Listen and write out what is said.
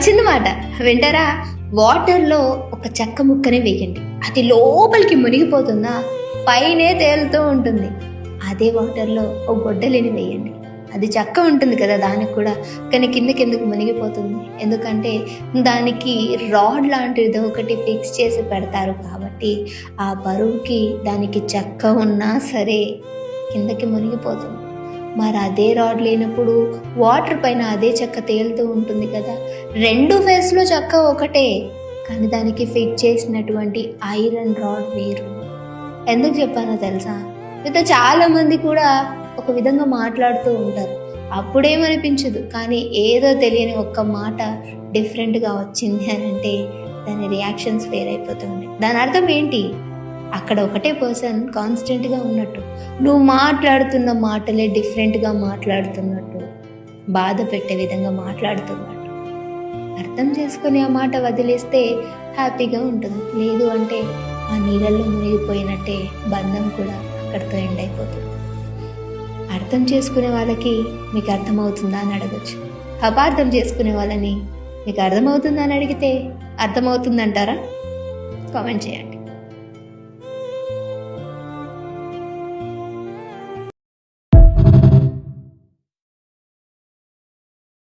చిన్న మాట వింటారా? వాటర్లో ఒక చెక్క ముక్కని వేయండి, అది లోపలికి మునిగిపోతుందా, పైనే తేలుతూ ఉంటుంది. అదే వాటర్లో ఒక గొడ్డలిని వేయండి, అది చెక్క ఉంటుంది కదా దానికి కూడా, కానీ కిందకి మునిగిపోతుంది. ఎందుకంటే దానికి రాడ్ లాంటిది ఒకటి ఫిక్స్ చేసి పెడతారు కాబట్టి ఆ బరువుకి దానికి చెక్క ఉన్నా సరే కిందకి మునిగిపోతుంది. మరి అదే రాడ్ లేనప్పుడు వాటర్ పైన అదే చెక్క తేలుతూ ఉంటుంది కదా. రెండు ఫేస్లో చెక్క ఒకటే, కానీ దానికి ఫిట్ చేసినటువంటి ఐరన్ రాడ్ వేరు. ఎందుకు చెప్పానో తెలుసా? అయితే చాలామంది కూడా ఒక విధంగా మాట్లాడుతూ ఉంటారు, అప్పుడేమనిపించదు, కానీ ఏదో తెలియని ఒక్క మాట డిఫరెంట్గా వచ్చింది అని అంటే దాని రియాక్షన్స్ వేరైపోతూ ఉంటాయి. దాని అర్థం ఏంటి? అక్కడ ఒకటే పర్సన్ కాన్స్టెంట్గా ఉన్నట్టు, నువ్వు మాట్లాడుతున్న మాటలే డిఫరెంట్గా మాట్లాడుతున్నట్టు, బాధ పెట్టే విధంగా మాట్లాడుతున్నట్టు. అర్థం చేసుకుని ఆ మాట వదిలేస్తే హ్యాపీగా ఉంటుంది. లేదు అంటే ఆ నీళ్ళల్లో మునిగిపోయినట్టే బంధం కూడా అక్కడితో ఎండ్ అయిపోతుంది. అర్థం చేసుకునే వాళ్ళకి మీకు అర్థమవుతుందా అని అడగచ్చు. అపార్థం చేసుకునే వాళ్ళని మీకు అర్థమవుతుందా అని అడిగితే అర్థమవుతుందంటారా? కామెంట్ చేయండి.